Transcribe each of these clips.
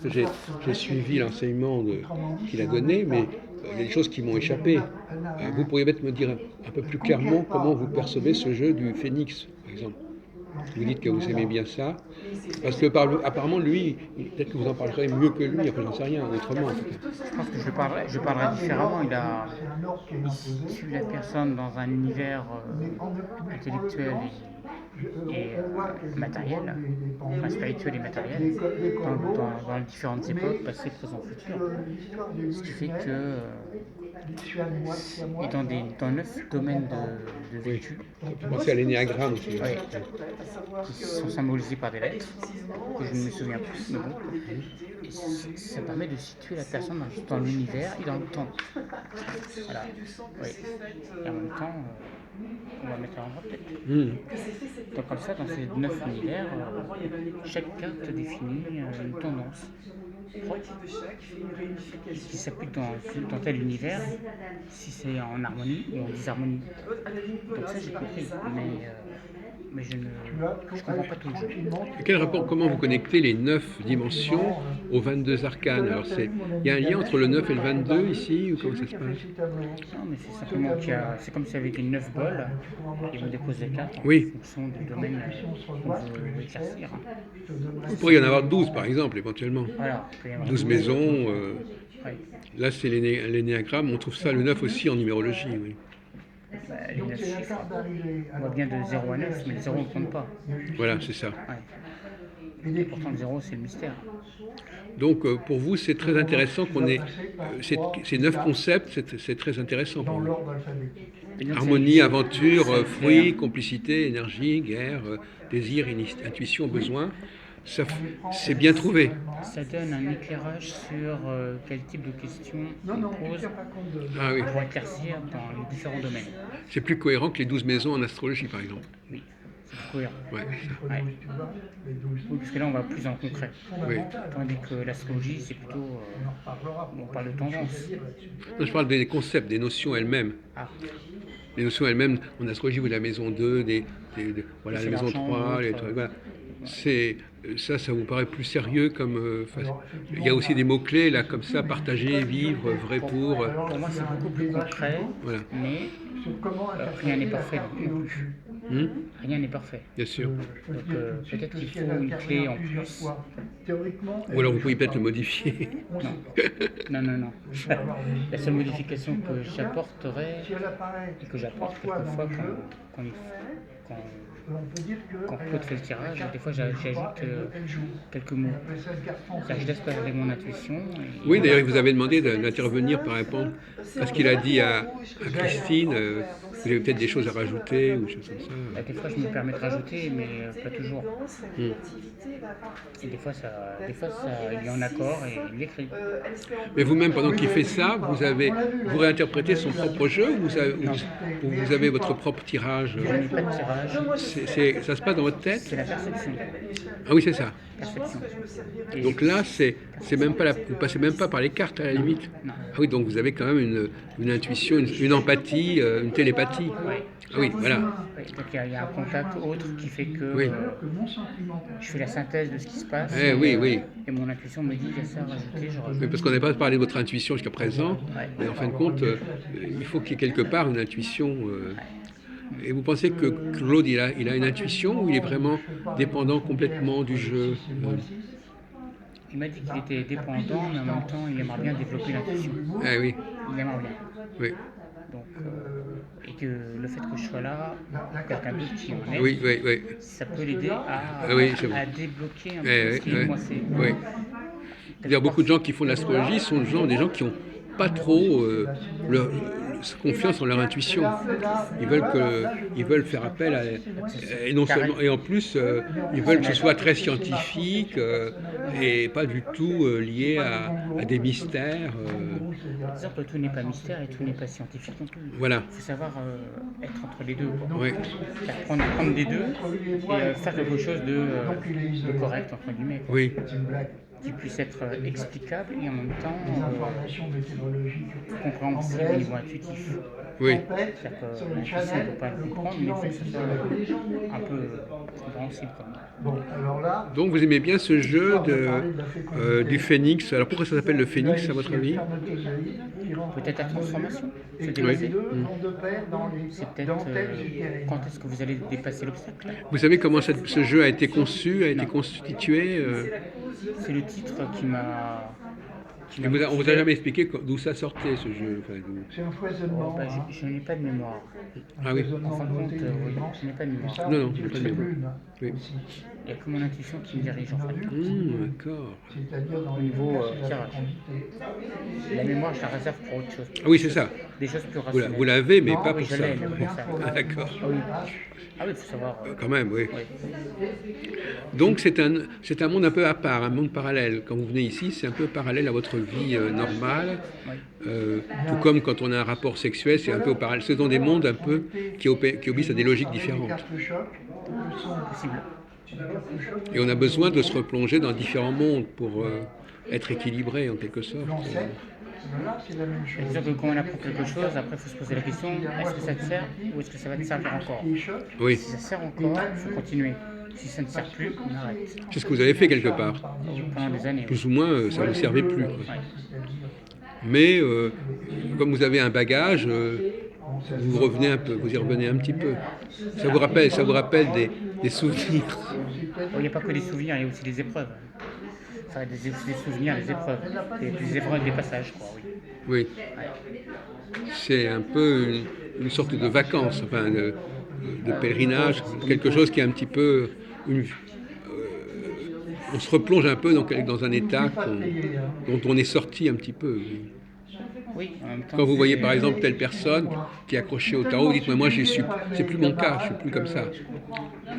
J'ai suivi l'enseignement qu'il a donné, mais il y a des choses qui m'ont échappé. Vous pourriez peut-être me dire un peu plus clairement comment vous percevez ce jeu du phénix, par exemple. Vous dites que vous aimez bien ça, parce que apparemment lui, peut-être que vous en parlerez mieux que lui, enfin j'en sais rien, autrement en tout cas. Je pense que je parlerai différemment. Il situe la personne dans un univers intellectuel et matériel, enfin spirituel et matériel, dans les différentes époques, passé, présent, futur. Ce qui fait que et dans 9 domaines de Oui, vécu, ça fait penser à l'énéagramme aussi. ouais, qui sont symbolisés par des lettres que je ne me souviens plus, mais bon. Et ça permet de situer la personne dans l'univers et dans le temps. Voilà. Oui. Et en même temps, on va mettre en tête. Hmm. Donc comme ça, dans ces 9 univers, chaque carte définit une tendance propre qui s'applique dans tel univers, si c'est en harmonie ou en disharmonie. Donc ça, j'ai compris, mais je comprends pas tout le jeu. Et quel rapport, comment vous connectez les 9 dimensions aux 22 arcanes? Alors il y a un lien entre le 9 et le 22 ici, ou comment ça se passe? Non, mais c'est simplement c'est comme s'il y avait des 9 bols et on dépose les cartes en Oui, fonction du domaine qu'on veut éclaircir. il C'est pourrait y en simplement. avoir 12 par exemple, éventuellement. Voilà, il peut y avoir 12 12. maisons, Ouais. là c'est l'énéagramme, on trouve ça le 9 aussi en numérologie, oui. Bah, les 9 chiffres, on voit bien de 0 à 9, mais le 0 on ne compte pas. Voilà, c'est ça. Ouais. Et pourtant le 0 c'est le mystère. Donc pour vous, c'est très intéressant qu'on ait ces 9 concepts, c'est très intéressant pour vous. Et donc Harmonie, aventure, ça éclaire, fruit, complicité, énergie, guerre, désir, intuition, besoin. Ça, c'est bien trouvé. ça donne un éclairage sur quel type de questions on pose Ah oui. pour éclaircir dans les différents domaines. C'est plus cohérent que les 12 maisons en astrologie, par exemple. Oui, c'est plus cohérent. Ouais, c'est ça. Ouais. Oui, parce que là on va plus dans le concret. Oui. Tandis que l'astrologie c'est plutôt. On parle de tendance. Non, je parle des concepts, des notions elles-mêmes. Ah, Les notions elles-mêmes, en astrologie, vous avez la maison 2, oui, voilà, la c'est maison l'argent ou 3, autre. voilà. Ouais. Ça vous paraît plus sérieux comme. Il y a aussi des mots-clés, là, comme ça, partager, vivre, vrai pour. Pour moi, c'est beaucoup plus concret, Voilà. mais rien n'est parfait non plus. Hmm. Rien n'est parfait. Bien sûr. Donc peut-être qu'il faut une clé en plus. Ou alors vous pourriez peut-être le modifier. Non. Non. La seule modification que j'apporterais et que j'apporte quelquefois quand, quand, quand Claude fait le tirage, des fois j'ajoute quelques mots. Je laisse parler mon intuition. Oui, d'ailleurs, vous avez demandé d'intervenir par rapport à ce qu'il a dit à Christine. Vous avez peut-être des choses à rajouter ou des choses comme ça. Des fois je me permets de rajouter, mais pas toujours. Hmm. Et des fois il est en accord et il l'écrit. Mais vous-même, pendant qu'il fait ça, vous réinterprétez son propre jeu ou Non, ou vous avez votre propre tirage? je n'ai pas de tirage, Ça se passe dans votre c'est tête? la perception. Ah oui, c'est ça. Perception. Donc là, c'est même pas vous passez même pas par les cartes à la limite. Non. Ah oui, donc vous avez quand même une intuition, une empathie, une télépathie. Ouais. Ah oui, voilà. Ouais, donc il y a un contact autre qui fait que Oui. je fais la synthèse de ce qui se passe Oui, oui. et mon intuition me dit il y a ça à rajouter, je Oui, rajoute. parce qu'on n'a pas parlé de votre intuition jusqu'à présent, Ouais. mais en fin de compte, il faut qu'il y ait quelque part une intuition. Et vous pensez que Claude, il a une intuition ou il est vraiment dépendant complètement du jeu? Il m'a dit qu'il était dépendant, mais en même temps il aimerait bien développer l'intuition. Ah oui, Il aimerait bien. oui, Donc, et que le fait que je sois là, quelqu'un d'autre qui en est, oui, oui, oui. ça peut l'aider Ah oui, c'est bon. à débloquer un peu Oui, ce qui est coincé. oui. Il y a beaucoup de gens qui font de l'astrologie sont des gens qui n'ont pas trop confiance en leur intuition. Ils veulent faire appel à, et non seulement, et en plus, ils veulent que ce soit très scientifique et pas du tout lié à des mystères. Par exemple, tout n'est pas mystère et tout n'est pas scientifique non plus. Voilà. Il faut savoir être entre les deux. Quoi. Oui. Prendre des deux et faire quelque chose de correct, entre guillemets. Quoi. Oui. qui puisse être explicable et en même temps les informations météorologiques compréhensible au anglaises, niveau intuitif. Oui. tempête C'est-à-dire que sur les l'intuition ne channels, peut pas le le comprendre, mais il continent faut est que ce du soit soleil. un peu compréhensible quand même. Bon, alors là, Donc vous aimez bien ce jeu histoire de parler de la fécondité, du phénix. Alors pourquoi ça s'appelle le il a phénix à votre ici un avis? spermatozoïde qui rencontre Peut-être la un transformation, ovule, se et tous Oui. les dépasser. deux vont de pair dans les C'est peut-être dentelles utérines. quand est-ce que vous allez dépasser l'obstacle. Vous savez comment ce jeu a été conçu, a été Non. constitué C'est le titre qui m'a et on vous a motivé. jamais expliqué d'où ça sortait ce jeu. Enfin, C'est un Oh, foisonnement, bah, hein, je n'ai pas de mémoire. un Ah oui. En foisonnement fin de de compte, beauté et oui, d'éléments. je n'ai pas de Et mémoire. ça, Non, non, c'est pas de une mémoire. lune Oui. aussi. Il n'y a que mon intuition qui me dirige en Une fait. ovule, c'est une lune. D'accord. C'est-à-dire dans Au les niveau, deux cas, c'est la tirage. fécondité. La mémoire, je la réserve pour autre chose. Ah oui, c'est ça. Des choses plus Vous rationnelles. l'avez, mais Non, pas oui, pour je ça. l'ai, Je mais regarde ça. pour la D'accord. dimension Oui. H. Ah oui, il faut savoir. Quand même, oui. Oui. Donc c'est un monde un peu à part, un monde parallèle. Quand vous venez ici, c'est un peu parallèle à votre vie normale. Oui. Tout comme quand on a un rapport sexuel, c'est un peu parallèle. Ce sont des mondes un peu qui obéissent à des logiques différentes. Possible. Et on a besoin de se replonger dans différents mondes pour être équilibré en quelque sorte. L'ancêtre, là, c'est la même chose. C'est sûr que quand on apprend quelque chose, après il faut se poser la question, est-ce que ça te sert ou est-ce que ça va te servir encore? Les chocs, Oui, Si ça sert encore, il faut continuer. Si ça ne sert plus, on arrête. c'est ce que vous avez fait quelque part. Pendant des années. Plus ou moins, ça ne vous servait plus. Quoi. Ouais. Mais comme vous avez un bagage, vous revenez un peu, vous y revenez un petit peu. Ça vous rappelle des souvenirs. Il n'y a pas que des souvenirs, il y a aussi des épreuves. Enfin, des souvenirs, des épreuves. Des épreuves, des passages, quoi, oui. Oui. C'est un peu une sorte de vacances, enfin de pèlerinage, quelque chose qui est un petit peu on se replonge un peu dans un état dont on est sorti un petit peu. Oui, en même temps. Quand vous voyez par exemple telle personne qui est accrochée au tarot, dites-moi, moi j'y suis, c'est plus mon cas, je suis plus comme ça.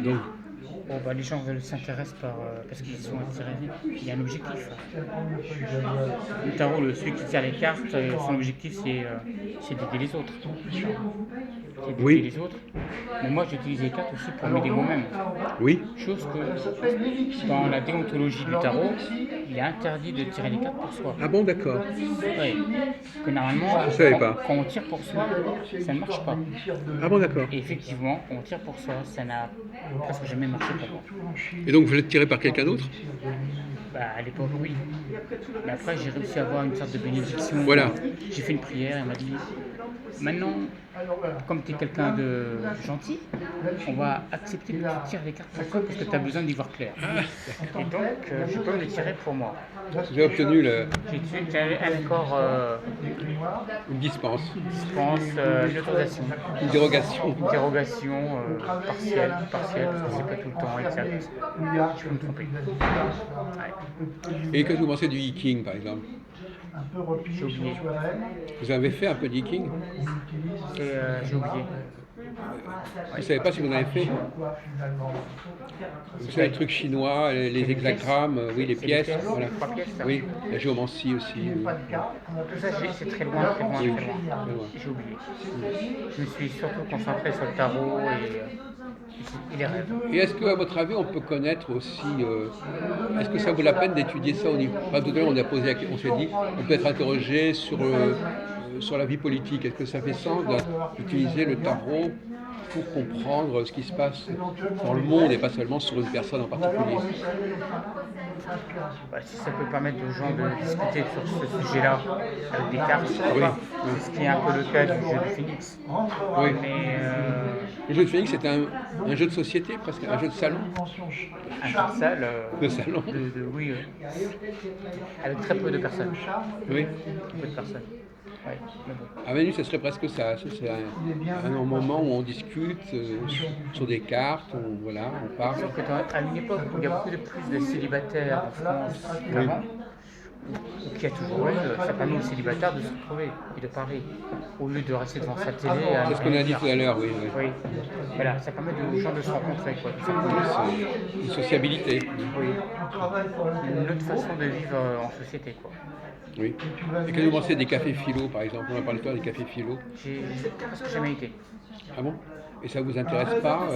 Donc, Bon, bah, les gens s'intéressent parce qu'ils sont attirés. Il y a un objectif. Le tarot, celui qui tire les cartes, son objectif c'est d'aider les autres. C'est d'aider Oui. les autres. Mais moi j'utilise les cartes aussi pour m'aider moi-même. oui, Chose que dans la déontologie du tarot, il est interdit de tirer les cartes pour soi. ah bon, d'accord. Oui. Que normalement, Je savais pas. quand on tire pour soi, ça ne marche pas. Ah bon, d'accord. Et effectivement, quand on tire pour soi, ça n'a presque jamais marché pour moi. Et donc vous êtes tiré par quelqu'un d'autre? Bah, à l'époque, oui. Mais après, j'ai réussi à avoir une sorte de bénédiction. Voilà. J'ai fait une prière et elle m'a dit maintenant, comme tu es quelqu'un de gentil, on va accepter que tu tires les cartes pour toi parce que tu as besoin d'y voir clair. Et donc, je peux me les tirer pour moi. J'ai obtenu J'ai un accord, une dispense, une autorisation, une dérogation. une dérogation partielle, parce que c'est pas tout le temps exact. Je peux me tromper. Ouais. Et qu'est-ce que vous pensez du hiking par exemple? Un peu replié sur soi-même. Vous avez fait un peu de hiking? J'ai oublié. Vous ne savez pas si vous en avez fait? Quoi, finalement? Vous savez, le truc chinois, les hexagrammes, oui, les C'est pièces, les pièces, voilà. 3 pièces, ça. Oui, la géomancie aussi. Il n'est pas le cas. On Tout appelle ça, c'est très loin, très loin, très loin. Très loin. J'ai oublié. Je me suis surtout concentré sur le tarot et les rêves. Et est-ce qu'à votre avis, on peut connaître aussi, est-ce que ça vaut la peine d'étudier ça au niveau... Enfin, tout à l'heure, on s'est dit, on peut être interrogé sur la vie politique. Est-ce que ça fait sens d'utiliser le tarot pour comprendre ce qui se passe dans le monde et pas seulement sur une personne en particulier? Bah, si ça peut permettre aux gens de discuter sur ce sujet-là avec des cartes, pourquoi pas. C'est ce qui est un peu le cas du jeu de Phoenix. Oui. Mais Le jeu de Phoenix, c'est un jeu de société, presque un jeu de salon. un jeu de salle, De salon. oui, avec très peu de personnes. Oui. Très peu de personnes. Ouais, mais bon. À Manu, ce serait presque ça. C'est un moment où on discute sur des cartes, voilà, on parle. Sauf que à une époque où il y a beaucoup de plus de célibataires en France qu'avant, qui a toujours eu, ça permet aux célibataires de se retrouver et de parler, au lieu de rester devant sa télé à C'est ce qu'on a dit tout à l'heure, oui. Oui, voilà, ça permet aux gens de se rencontrer, quoi, tout simplement. C'est une sociabilité. Oui, On travaille pour le une autre façon de vivre en société, quoi. Oui. Et que vous pensez des cafés philo, par exemple? On a parlé tout à l'heure des cafés philo. J'ai presque jamais été. Ah bon? Et ça vous intéresse pas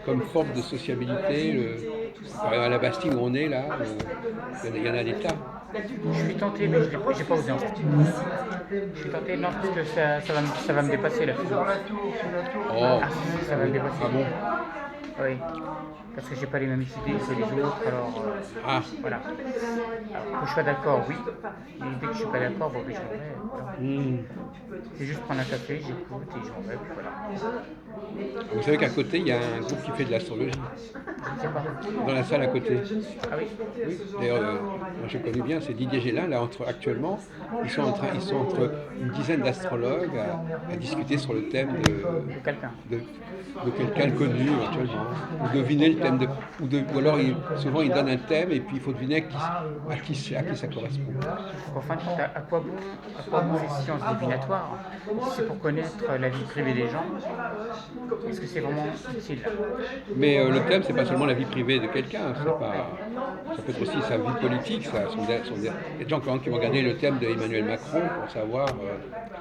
comme forme de sociabilité par exemple, à la Bastille où on est là, il y en a des tas. Je suis tenté, mais j'ai pas osé en fait. Je suis tenté, non, parce que ça va me dépasser la philo. Sur la tour. Oh, Ah, si, ça va me dépasser. ah bon? Oui, parce que j'ai pas les mêmes idées que les autres, alors Ah, voilà. Alors, que je sois d'accord, oui, mais dès que je suis pas d'accord, bon, ben, je m'en vais. Voilà. C'est juste prendre un café, j'écoute et je m'en vais, puis voilà. vous savez qu'à côté, il y a un groupe qui fait de l'astrologie, Je ne sais pas. dans la salle à côté. Ah oui? Oui. D'ailleurs, moi je connais bien, c'est Didier Gélin, là, actuellement, ils sont entre une dizaine d'astrologues à discuter sur le thème De quelqu'un. de quelqu'un de connu, actuellement. Ou deviner le thème ou alors souvent ils donnent un thème et puis il faut deviner à qui ça correspond. En fin de compte, à quoi bon ces sciences divinatoires si c'est pour connaître la vie privée des gens? Est-ce que c'est vraiment utile? Mais le thème, c'est pas seulement la vie privée de quelqu'un, ça peut être aussi sa vie politique. Il y a des gens qui vont regarder le thème d'Emmanuel Macron pour savoir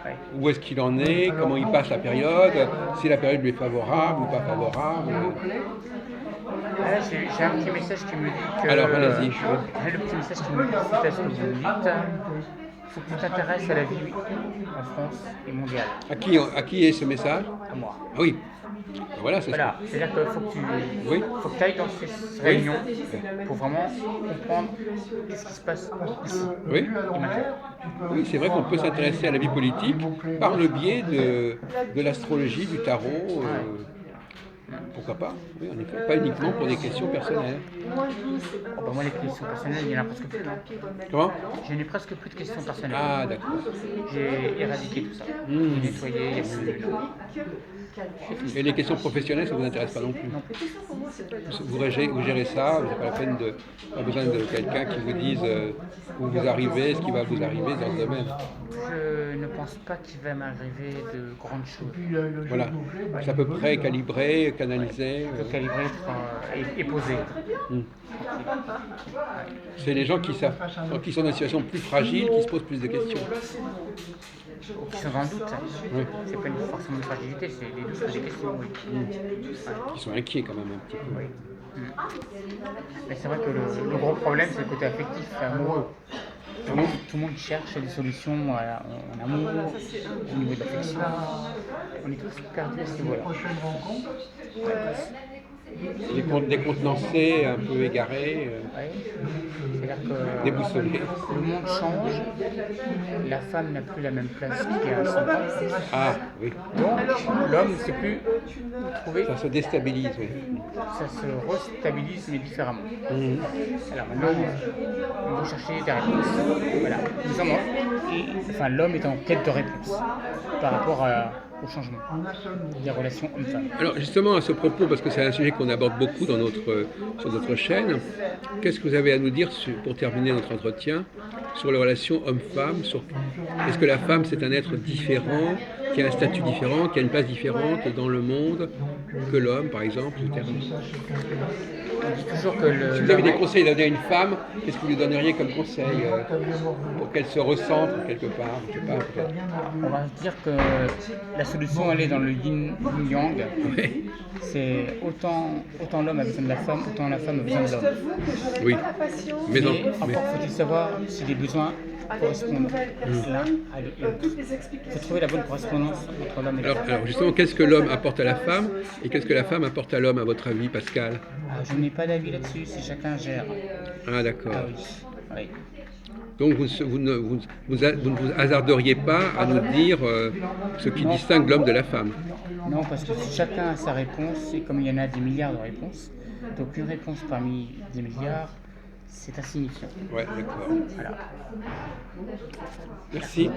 Ouais. où est-ce qu'il en est, comment il passe la période, si la période lui est favorable ou pas favorable. Ah, là, j'ai un petit message qui me dit que. Alors, allez-y. Le petit message qui me dit, suite à ce que vous me dites, il faut que tu t'intéresses à la vie en France et mondiale. À qui est ce message? À moi. Ah oui. Ben voilà, c'est Voilà, c'est-à-dire qu'il faut que Oui. tu ailles dans ces réunions pour vraiment comprendre ce qui se passe ici Oui. et maintenant. Oui, c'est vrai qu'on peut s'intéresser à la vie politique par le biais de l'astrologie, du tarot. Pourquoi pas? Oui, en effet. Pas uniquement pour des questions personnelles. Oh, bah, moi, les questions personnelles, il n'y en a presque plus. Hein. Comment? Je n'ai presque plus de questions personnelles. Ah, d'accord. J'ai éradiqué tout ça. J'ai nettoyé, il n'y a plus. Non. Et les questions professionnelles, ça ne vous intéresse pas non plus? Non plus. Vous gérez ça, vous n'avez pas la peine pas besoin de quelqu'un qui vous dise où vous arrivez, ce qui va vous arriver dans ce domaine. Je ne pense pas qu'il va m'arriver de grandes choses. Voilà, c'est à peu près calibré, canalisé. De calibrer et poser. C'est les gens qui sont dans une situation plus fragile qui se posent plus de questions. Ou qui sont dans le doute. Oui. C'est pas forcément une fragilité, c'est des doutes, des questions. Oui. Qui sont inquiets quand même un petit peu. Oui. Mais c'est vrai que le gros problème, c'est le côté affectif, amoureux. Tout le monde cherche des solutions en amour, au niveau de l'affection. On est tous perdus à ce niveau-là. Prochaine rencontre. Décontenancés, un peu égarés, C'est-à-dire que déboussolés. le monde change, la femme n'a plus la même place qu'il y a 100 ans. Ah, oui. Donc, l'homme ne sait plus où trouver, Ça se déstabilise, oui. ça se restabilise, mais différemment. Alors maintenant, on va chercher des réponses. Voilà. L'homme est en quête de réponses par rapport au changement des relations hommes-femmes. Alors justement à ce propos, parce que c'est un sujet qu'on aborde beaucoup sur notre chaîne, qu'est-ce que vous avez à nous dire pour terminer notre entretien sur les relations hommes-femmes? Est-ce que la femme c'est un être différent, qui a un statut différent, qui a une place différente dans le monde que l'homme par exemple? On dit toujours que Si vous avez des conseils à donner à une femme, qu'est-ce que vous lui donneriez comme conseil pour qu'elle se recentre quelque part? Je sais pas, peut-être. on va dire que la solution elle est dans le yin-yang. Oui. C'est autant l'homme a besoin de la femme, autant la femme a besoin de l'homme. Oui. Mais Encore faut-il savoir si les besoins correspondent l'un à l'autre. Il faut trouver la bonne correspondance entre l'homme et la femme. alors justement, qu'est-ce que l'homme apporte à la femme et qu'est-ce que la femme apporte à l'homme, à votre avis, Pascal? Je n'ai pas d'avis là-dessus, c'est chacun gère. Ah d'accord. Ah oui. Donc vous ne vous hasarderiez pas à nous dire ce qui distingue l'homme de la femme? Non, parce que chacun a sa réponse, et comme il y en a des milliards de réponses, donc une réponse parmi des milliards, c'est insignifiant. Ouais, d'accord. Voilà. Merci.